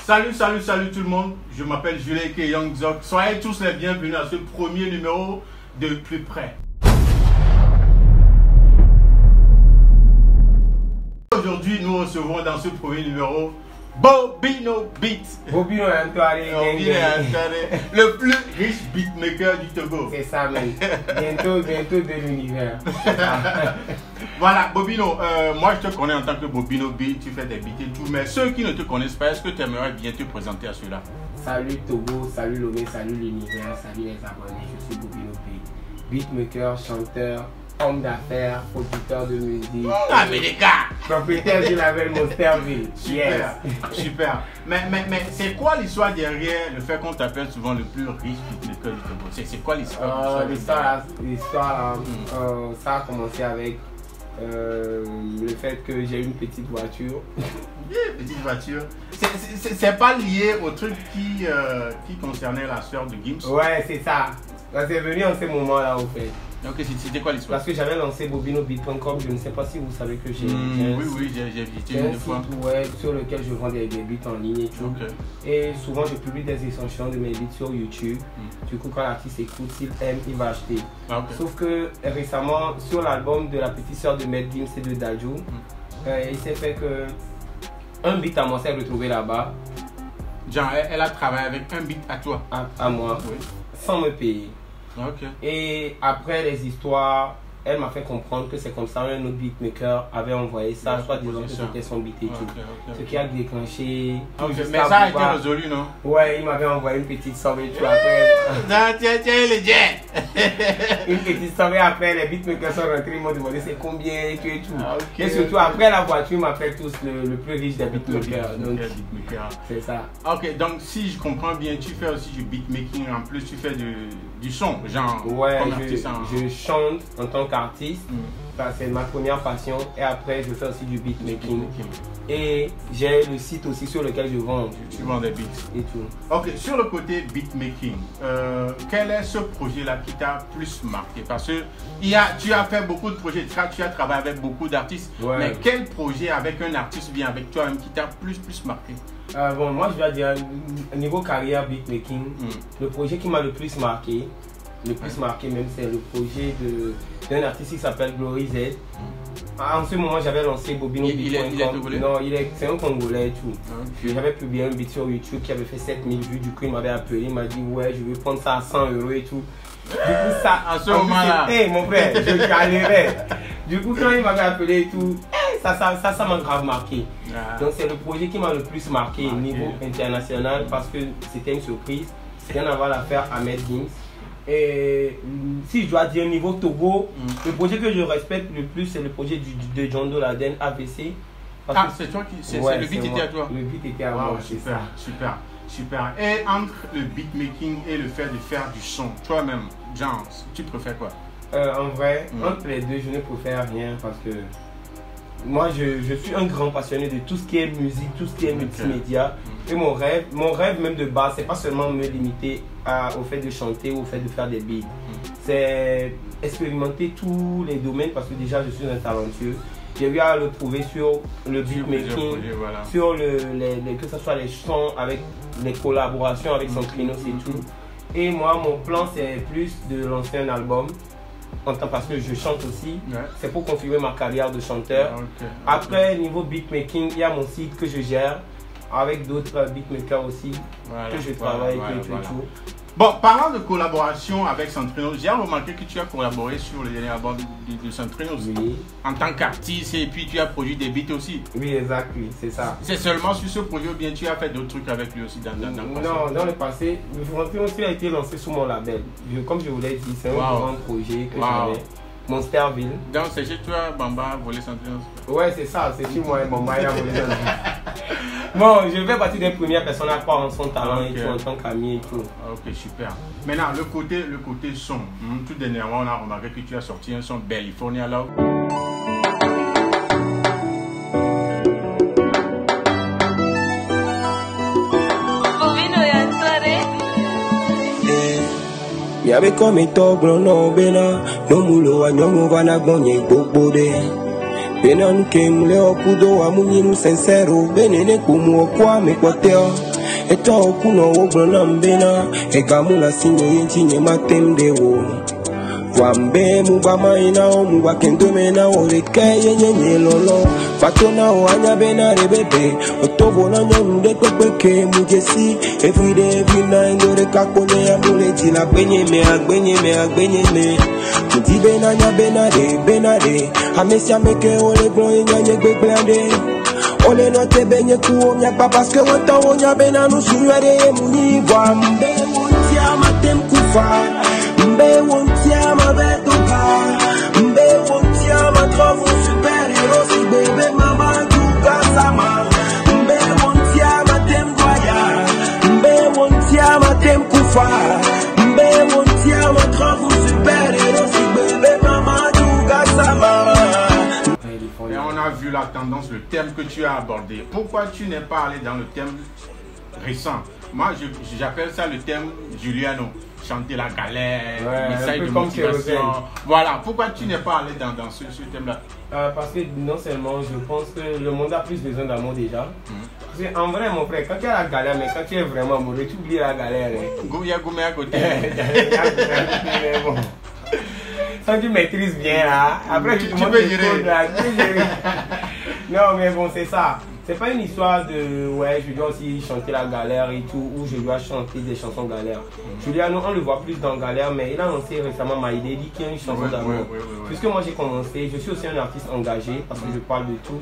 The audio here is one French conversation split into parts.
Salut tout le monde, je m'appelle Julien K. Young Zoc. Soyez tous les bienvenus à ce premier numéro de Plus Près. Aujourd'hui, nous recevons dans ce premier numéro Bobino Beat. Bobino Antoine, le plus riche beatmaker du Togo. C'est ça, même. Bientôt de l'univers. Voilà, Bobino, moi je te connais en tant que Bobino Beat, tu fais des beats et tout, mais ceux qui ne te connaissent pas, est-ce que tu aimerais bien te présenter à ceux-là? Salut Togo, salut Lomé, salut l'univers, salut les abonnés, je suis Bobino Beat. Beatmaker, chanteur, homme d'affaires, producteur de musique. Ah, mais les gars! Propriétaire du label Monsterville. Super, super. Mais c'est quoi l'histoire derrière le fait qu'on t'appelle souvent le plus riche beatmaker du Togo? C'est quoi l'histoire? L'histoire, ça a commencé avec le fait que j'ai une petite voiture. Petite voiture. C'est pas lié au truc qui concernait la soeur de Gims? Ouais, c'est ça. C'est venu en ce moment-là, au fait. Ok, c'était quoi l'histoire? Parce que j'avais lancé bobinobeat.com, je ne sais pas si vous savez que j'ai oui, j'ai visité une fois. Ouais, sur lequel je vends des beats en ligne et tout. Okay. Et souvent je publie des extensions de mes beats sur YouTube. Du coup, quand l'artiste écoute, s'il aime, il va acheter. Okay. Sauf que récemment, sur l'album de la petite sœur de Matt Gims et de Dadju, il s'est fait que un beat à moi s'est retrouvé là-bas. Genre, elle a travaillé avec un beat à toi? À moi, oui. Sans me payer. Okay. Et après les histoires, elle m'a fait comprendre que c'est comme ça un autre beatmaker avait envoyé ça, soit disant que c'était son beat et tout. Ce qui a déclenché. Mais ça a été résolu, non? Ouais, il m'avait envoyé une petite somme et tout après. Tiens, le jet! Une petite somme et après, les beatmakers sont rentrés, ils m'ont demandé c'est combien et tout et tout. Okay, et surtout après la voiture, ils m'appellent tous le plus riche des beatmakers. C'est ça. Ok, donc si je comprends bien, tu fais aussi du beatmaking, en plus tu fais du son, genre. Ouais, je chante en tant qu'artiste, c'est ma première passion, et après je fais aussi du beatmaking. Et j'ai le site aussi sur lequel je vends. Tu vends des beats et tout. Ok, sur le côté beatmaking, quel est ce projet-là qui t'a plus marqué? Parce que tu as fait beaucoup de projets, tu as travaillé avec beaucoup d'artistes, mais quel projet avec un artiste bien avec toi-même qui t'a plus marqué? Bon, moi je dois dire, niveau carrière beatmaking, le projet qui m'a le plus marqué, même, c'est le projet d'un artiste qui s'appelle Glory Z. En ce moment, j'avais lancé bobinobeat.com. Non, c'est un Congolais et tout. J'avais publié un beat sur YouTube qui avait fait 7000 vues. Du coup, il m'avait appelé, il m'a dit ouais, je veux prendre ça à 100 € et tout. Du coup, ça, à ce moment-là, mon frère, je galérais. Du coup, quand il m'avait appelé et tout, ça m'a grave marqué. Donc, c'est le projet qui m'a le plus marqué au niveau international parce que c'était une surprise. Rien à voir à faire à Matt Gims. Et si je dois dire niveau Togo, le projet que je respecte le plus, c'est le projet de John Doladen AVC. C'est toi qui. Le beat était à toi? Le beat était à moi. Super. Et entre le beatmaking et le fait de faire du son, toi-même, genre, tu préfères quoi? En vrai, entre les deux, je ne préfère rien parce que moi, je suis un grand passionné de tout ce qui est musique, tout ce qui est multimédia. Et mon rêve même de base, c'est pas seulement me limiter au fait de chanter ou au fait de faire des beats. C'est expérimenter tous les domaines parce que déjà, je suis un talentueux. J'ai eu à le prouver sur le beatmaking, sur que ce soit les sons, avec les collaborations avec Centrinos et tout. Et moi, mon plan, c'est plus de lancer un album. Parce que je chante aussi, c'est pour confirmer ma carrière de chanteur. Après, niveau beatmaking, il y a mon site que je gère avec d'autres beatmakers aussi que je travaille et tout. Bon, parlant de collaboration avec Centrinos, j'ai remarqué que tu as collaboré sur le dernier album de Centrinos en tant qu'artiste et puis tu as produit des beats aussi. Oui, exact, c'est ça. C'est seulement sur ce projet ou bien tu as fait d'autres trucs avec lui aussi dans le passé? Non, dans le passé, Centrinos a été lancé sous mon label. Comme je vous l'ai dit, c'est un grand projet que j'avais. Monsterville. Donc c'est chez toi, Bamba a volé Centrinos? Ouais, c'est ça, c'est chez moi, Bamba a volé Centrinos. Bon, je fais partie des premières personnes à croire en son talent et tout, en tant qu'ami et tout. Ok, super. Maintenant, le côté son. Tout dernièrement, on a remarqué que tu as sorti un son California Love. Yabe come toglo no bena, no mulo wa nyongo wana gonye gbogbo Bena nuke mule okudo wa munyinu sincero, benene kumu okwa me kwateo. Eto okuno ogbona mbena egamula sinyo yintinye matemde wo Wambe mubama ina o mubakendo mena o rekeye nyenye lolo Fatona o anya bena rebebe Otobo na nyonde kweke mujesi every night ore kakone ya muleji la benye me Mudibe na nya bena de Amesi ameke ole gloye nyanye gbeglande Ole no te benye kuo nya pa parce que wanta o nya bena nu sunwere muni Wambe wontia matem kufa Mbe wontia ma betoka Mbe wontia ma trovo super héros si bébé mama duka sama Mbe wontia ma tem goya Mbe wontia ma tem kufa Mbe wontia ma trovo super héros si bébé mama duka sama. Et on a vu la tendance, le thème que tu as abordé. Pourquoi tu n'es pas allé dans le thème récent? Moi, j'appelle ça le thème Juliano. Chanter la galère, message de motivation. Voilà, pourquoi tu n'es pas allé dans ce thème-là? Parce que non seulement je pense que le monde a plus besoin d'amour déjà. Parce qu'en vrai, mon frère, quand tu as la galère, mais quand tu es vraiment amoureux, tu oublies la galère. Il y a goumé à côté. Quand tu maîtrises bien là, après tu peux gérer. Non, mais bon, c'est ça. C'est pas une histoire de ouais, je dois aussi chanter la galère et tout, ou je dois chanter des chansons galère. Juliano, on le voit plus dans galère, mais il a lancé récemment Maïdé, dit qu'il y a une chanson d'amour. Puisque moi j'ai commencé, je suis aussi un artiste engagé parce que je parle de tous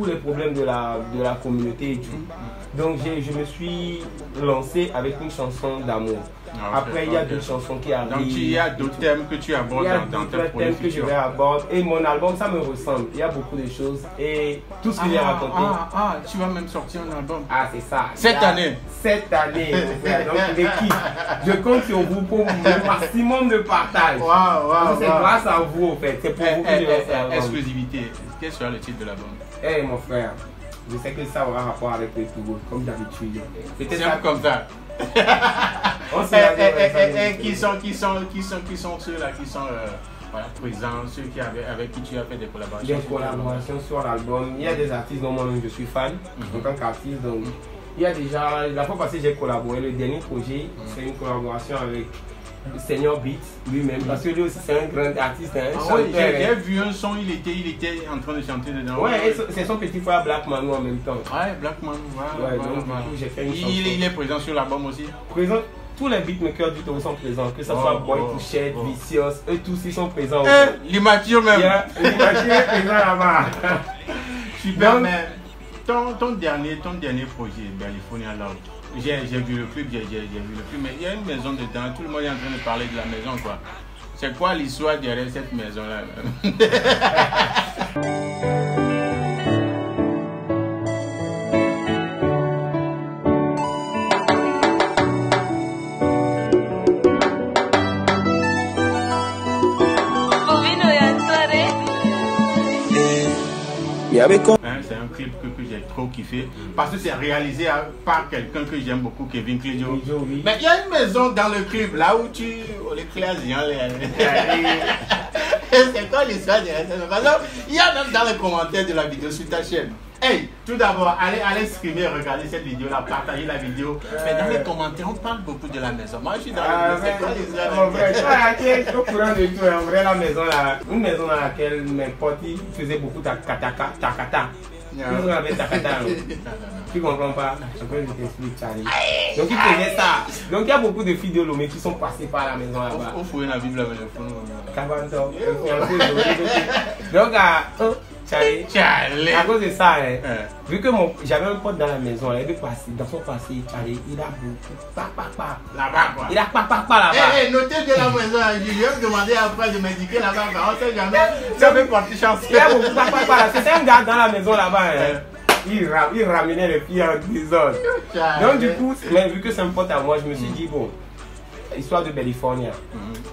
les problèmes de la communauté et tout. Donc je me suis lancé avec une chanson d'amour. Après, il y a d'autres chansons qui arrivent. Donc, il y a d'autres thèmes que tu abordes dans ta production. Il y a d'autres thèmes que je vais aborder. Et mon album, ça me ressemble. Il y a beaucoup de choses. Et tout ce que j'ai raconté. Tu vas même sortir un album. Ah, c'est ça. Cette année. Cette année. Donc, l'équipe, je compte sur vous pour le maximum de partage. C'est grâce à vous, en fait. C'est pour vous que je vais faire l'album. Exclusivité. Quel sera le titre de l'album? Eh, mon frère, je sais que ça aura rapport avec le Togo, comme d'habitude. C'est comme ça. Qui sont ceux-là qui sont présents, ceux avec qui tu as fait des collaborations? Des collaborations sur l'album. Il y a des artistes dont moi je suis fan en tant qu'artiste. Donc il y a déjà, la fois passée j'ai collaboré. Le dernier projet, c'est une collaboration avec Senior Beats lui-même, parce que lui aussi c'est un grand artiste. J'ai vu un son, il était en train de chanter dedans. Ouais, c'est son petit frère Black Manu en même temps. Ouais, Black Manu, donc du coup j'ai fait une chanson. Il est présent sur l'album aussi? Présent. Tous les beatmakers du Togo sont présents, que ce soit Boy Touchette, Vicious, eux tous ils sont présents. L'immature même. L'immature est présent là-bas. Super, mais ton dernier projet, California Love, j'ai vu le clip, mais il y a une maison dedans, tout le monde est en train de parler de la maison quoi. C'est quoi l'histoire derrière cette maison-là? C'est un clip que j'ai trop kiffé parce que c'est réalisé par quelqu'un que j'aime beaucoup, Kevin Kledio. Mais il y a une maison dans le clip là où les classes c'est quoi l'histoire de cette maison? Il y a même dans les commentaires de la vidéo sur ta chaîne. Hey, tout d'abord, allez streamer, regardez cette vidéo là, partagez la vidéo. Mais dans les commentaires, on parle beaucoup de la maison. Moi, je suis dans la maison. Au courant de tout, en vrai, la maison là, une maison dans laquelle mes potes faisaient beaucoup de takata. Ils avaient takata. Tu comprends pas? Après, je t'explique, Charlie. Donc, ils faisaient ça. Donc, il y a beaucoup de filles de Lomé qui sont passées par la maison là-bas. Au fouiller la Bible avec le fond. Donc, Charlie. À cause de ça, vu que j'avais un pote dans la maison, il est passé, dans son passé, Charlie, il a beaucoup là-bas quoi. Il a là-bas. Notez de la maison, je vais me demander après de m'indiquer là-bas, on sait jamais. Ça fait partie chance. Il a beaucoup là. C'était un gars dans la maison là-bas. Il ramenait les filles en désordre. Donc du coup, mais vu que c'est un pote à moi, je me suis dit bon, histoire de California.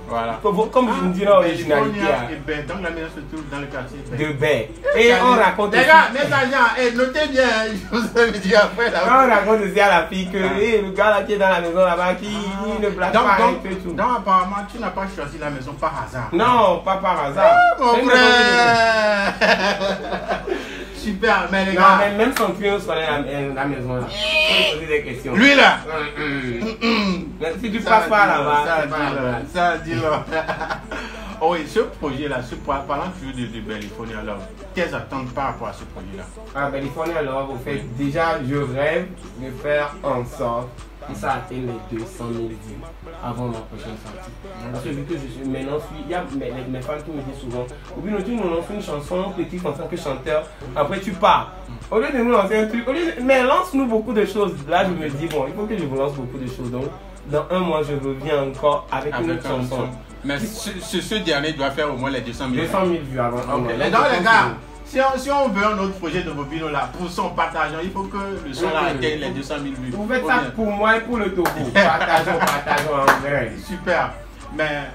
Voilà. Comme je me dis l'originalité. Donc la maison se trouve dans le quartier de Baie. Et on raconte. Les gars, mes agents, notez bien, je vous ai dit après là. On raconte aussi à la fille que le gars là qui est dans la maison là-bas qui ne blague pas et fait tout. Donc apparemment tu n'as pas choisi la maison par hasard. Non, pas par hasard. Mon frère. Super, mais les Non, gars. mais même son client soit à la maison là. On poser des questions. Lui là. Mais si tu passes pas là-bas, ça dit là. Oh oui, ce projet-là, parlant toujours de Bellifonia, alors, quelles attentes par rapport à ce projet-là? Ah, Bellifonia, alors, vous faites déjà, je rêve de faire en sorte que ça atteigne les 200 000 vues avant ma prochaine sortie. Parce que vu que je suis maintenant, il y a mes fans qui me disent souvent, au bout tu nous lances une chanson, petit en tant que chanteur, après tu pars. Au lieu de nous lancer un truc, mais lance-nous beaucoup de choses. Là, je me dis, bon, il faut que je vous lance beaucoup de choses. Donc, dans un mois, je reviens encore avec une autre chanson. Mais ce dernier doit faire au moins les 200 000 vues avant. Okay. Les gars, si on veut un autre projet de Bobino là, pour son partageant, il faut que le son là atteigne les 200 000 vues. Vous faites ça pour moi et pour le topo. Partageons en vrai. Super. Mais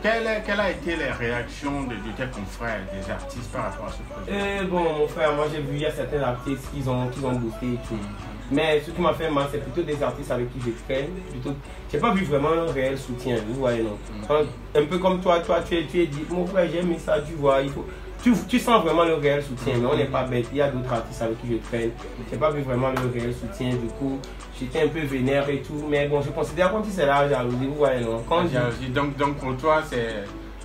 quelles a été les réactions de tes confrères, des artistes par rapport à ce projet? Bon, mon frère, moi j'ai vu, il y a certains artistes qui ont boosté et tout. Mais ce qui m'a fait mal, c'est plutôt des artistes avec qui je traîne. J'ai pas vu vraiment un réel soutien, vous voyez, non. Un peu comme toi, tu es dit, mon frère, j'ai aimé ça, tu vois, il faut. Tu sens vraiment le réel soutien, mais on n'est pas bête. Il y a d'autres artistes avec qui je traîne. J'ai pas vu vraiment le réel soutien, du coup, j'étais un peu vénère et tout. Mais bon, je considère comme si c'est la jalousie, vous voyez, non. Donc pour toi,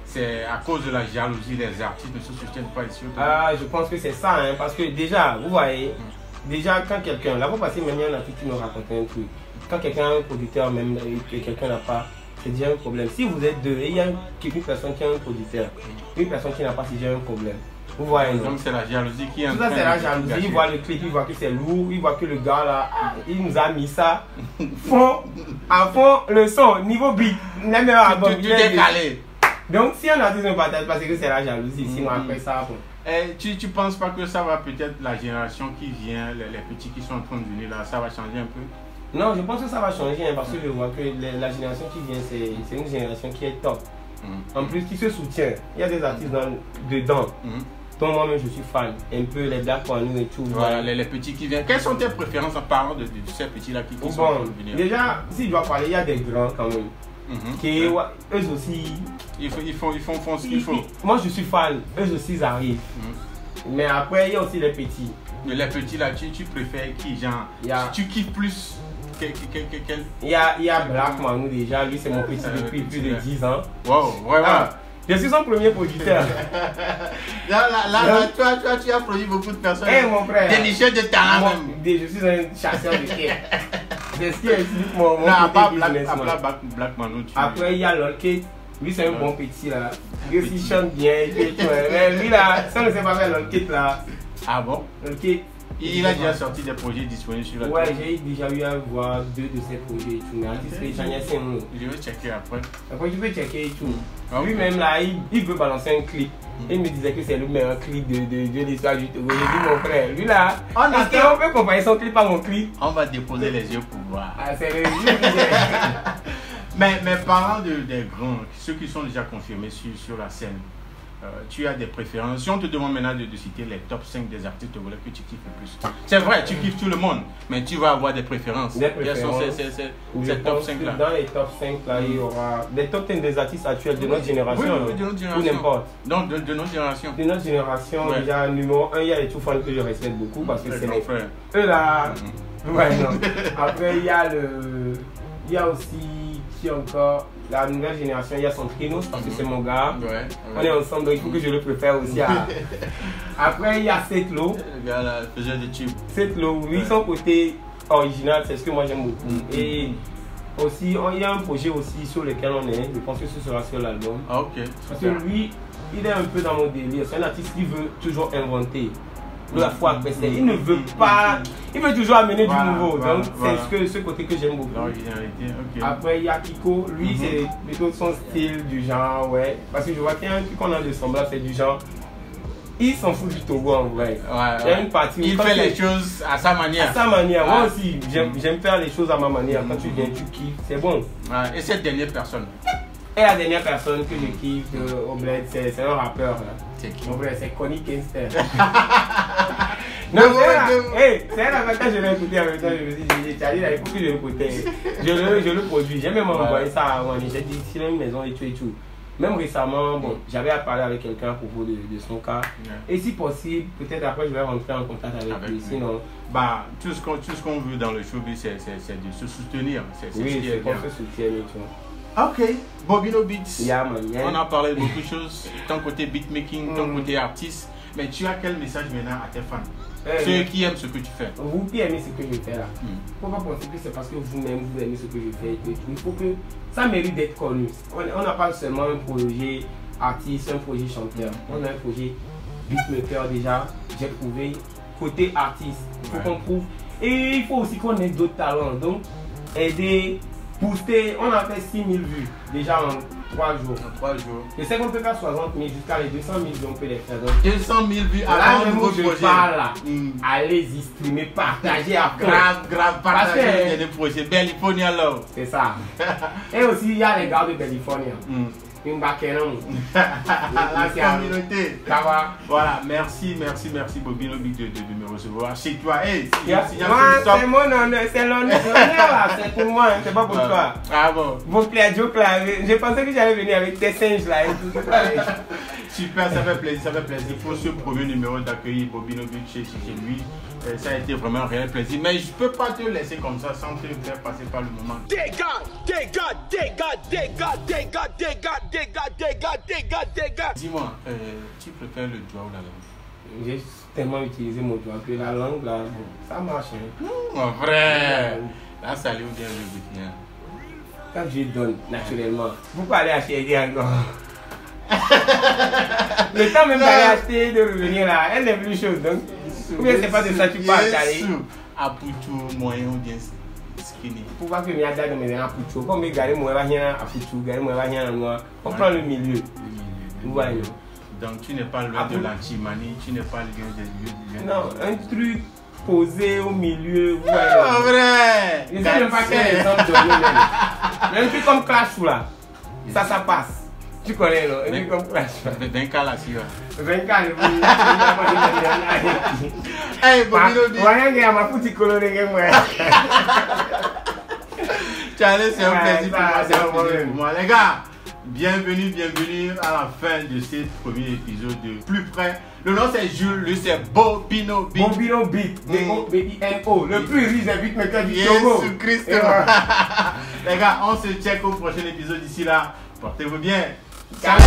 c'est à cause de la jalousie, les artistes ne se soutiennent pas ici. Ah, je pense que c'est ça, hein, parce que déjà, vous voyez. Déjà, quand quelqu'un, là, vous passez même, il y en a qui me racontait un truc. Quand quelqu'un a un producteur, même, et quelqu'un n'a pas, c'est déjà un problème. Si vous êtes deux et il y a une personne qui a un producteur, une personne qui n'a pas, c'est déjà un problème. Vous voyez, non? Donc c'est la jalousie qui est en train de. Tout ça, c'est la jalousie. Il voit le clip, il voit que c'est lourd, il voit que le gars là, il nous a mis ça. À fond, le son, niveau beat, même album. Tu t'es calé. Donc, si on a dit ne partage pas, c'est que c'est la jalousie. Sinon, après ça, bon. Tu penses pas que ça va peut-être la génération qui vient, les petits qui sont en train de venir là, ça va changer un peu? Non, je pense que ça va changer hein, parce que je vois que la génération qui vient, c'est une génération qui est top. En plus, qui se soutient. Il y a des artistes dedans. dont moi-même je suis fan. Un peu les Black Manu et tout. Voilà, les petits qui viennent. Quelles sont tes préférences en parlant de ces petits-là qui sont en train de venir? Déjà, si je dois parler, il y a des grands quand même. Qui, eux aussi, ils font ce qu'il faut. Moi je suis fan, eux aussi ils arrivent. Mais après il y a aussi les petits. Mais les petits là, tu préfères qui, genre, tu kiffes plus quel? Il y a Black Manu déjà, lui c'est mon petit depuis plus de 10 ans. Wow, vraiment. Je suis son premier producteur. Là, toi, tu as produit beaucoup de personnes. Eh mon frère. Des nichés de talent même. Je suis un chasseur de tête. C'est ce qui explique mon côté business. Black Manu. Après, il y a Lolkate. Lui, c'est un bon petit là. Lui aussi, il chante bien. Mais lui là, ça ne sait pas faire Lolkate là. Ah bon? Lolkate. Il a déjà sorti des projets disponibles sur la télé. Ouais, j'ai déjà eu à voir 2 de ses projets et tout. Mais je vais checker après. Après, tu peux checker et tout. Lui-même là, il veut balancer un clip. Il me disait que c'est le meilleur clip de l'histoire du Togo. J'ai dit mon frère, lui là, on peut comparer son clip à mon clip. On va déposer les yeux pour voir. Ah, c'est le mais parlant des grands, ceux qui sont déjà confirmés sur la scène, tu as des préférences. Si on te demande maintenant de citer les top 5 des artistes togolais que tu kiffes le plus, c'est vrai, tu kiffes tout le monde, mais tu vas avoir des préférences. Quels sont ces top 5 là? Dans les top 5 là, il y aura des top 10 des artistes actuels de notre génération. Oui, de notre génération. Ou n'importe. Donc de notre génération. De notre génération, ouais. Déjà numéro 1, il y a les Toufans que je respecte beaucoup parce que c'est frères. Eux là. Ouais, non. Après, il y a aussi qui encore. La nouvelle génération, il y a son Trinos parce que c'est mon gars. Ouais. On est ensemble, donc il faut que je le préfère aussi à. Après, il y a Setlo. Le gars là, faisait des tubes. Setlo, lui, son côté original, c'est ce que moi j'aime beaucoup. Et aussi, il y a un projet aussi sur lequel on est. Je pense que ce sera sur l'album. Ah, ok. Parce que lui, il est un peu dans mon délire. C'est un artiste qui veut toujours inventer. La fois après, il ne veut pas, il veut toujours amener du nouveau. Donc c'est ce côté que j'aime beaucoup. Après il y a Kiko, lui c'est plutôt son style du genre, ouais. Parce que je vois qu'il y a un truc qu'on a de semblable, c'est du genre, il s'en fout du Togo en vrai. Il y a une partie où il fait les choses à sa manière. À sa manière, moi aussi, j'aime faire les choses à ma manière. Quand tu viens, tu kiffes, c'est bon. Et cette dernière personne? Et la dernière personne que je kiffe au bled, c'est un rappeur là. C'est qui? Mon frère, c'est Connie Kingster. Non, c'est un rappeur quand je l'ai écouté en même temps, je me suis dit, Charlie, il faut que je l'écoute. Je le produis. J'ai même envoyé ça à Wani. J'ai dit, s'il a une maison et tout et tout. Même récemment, bon, j'avais à parler avec quelqu'un à propos de son cas. Et si possible, peut-être après je vais rentrer en contact avec lui. Sinon, bah, tout ce qu'on veut dans le showbiz, c'est de se soutenir. Oui, c'est qu'on se soutienne. Ok, Bobino Beats. Yeah, man, yeah. On a parlé de beaucoup de choses. Ton côté beatmaking, ton côté artiste. Mais tu as quel message maintenant à tes fans? Ceux qui aiment ce que tu fais. Vous qui aimez ce que je fais là. Faut pas penser que c'est parce que vous-même vous aimez ce que je fais. Il faut que ça mérite d'être connu. On n'a pas seulement un projet artiste, un projet chanteur. On a un projet beatmaker déjà. J'ai prouvé côté artiste. Il faut qu'on prouve. Et il faut aussi qu'on ait d'autres talents. Donc aider, booster. On a fait 6000 vues déjà en 3 jours. En 3 jours. Je sais qu'on peut faire 60 000 jusqu'à les 200 000, on peut les faire. Donc, 200 000 vues à un nouveau projet. Parle là. Allez-y, streamer, partager à fond. Grave, partager les projets. Bellifonia Love. C'est ça. Et aussi, il y a les gars de Bellifonia. Une baquenon. La communauté. Ça va. Voilà, merci Bobino Beats de me recevoir chez toi. Hey, c'est mon honneur, c'est l'honneur là, c'est pour moi, c'est pas pour toi. Ah bon. Vos joke là, je pensais que j'allais venir avec tes singes là et tout. Super, ça fait plaisir pour ce premier numéro d'accueillir Bobino Beats chez lui. Ça a été vraiment un réel plaisir, mais je peux pas te laisser comme ça sans te faire passer par le moment. Dis-moi, tu préfères le doigt ou la langue? J'ai tellement utilisé mon doigt que la langue là, ça marche. Mon frère, là ça lui bien le but. Quand je donne naturellement, vous pouvez aller acheter encore. Le temps même d'aller acheter, de revenir là, elle n'est plus chaude donc. Ou bien c'est pas de ça que tu parles d'aller. À Poutou, moyen ou bien skinny. Pour pas que mes adas de mes à Poutou, comme regarder moi rien à Poutou, regarder moi rien à moi. On prend le milieu. Vous voyez. Donc tu n'es pas loin de l'antimanie, tu n'es pas loin des lieux. Non, un truc posé au milieu. Oh vrai. Je sais même pas quel exemple donner même. Un truc comme Clash là. Ça passe. Tu connais non? Un truc comme Clash. 20 cas là, si. 20 cas, hey, Bobino Beats. Ouais, ma petite colonie, moi. Charlie, c'est un plaisir pour moi, c'est un plaisir pour moi. Les gars, bienvenue à la fin de ce premier épisode de Plus Près. Le nom c'est Jules, lui c'est Bobino Beats. Bobino Beats, B-O-B-I-N-O, le plus riche des beatmakers du Togo. Jésus Christ. Les gars, on se check au prochain épisode. D'ici là, portez-vous bien. Ciao.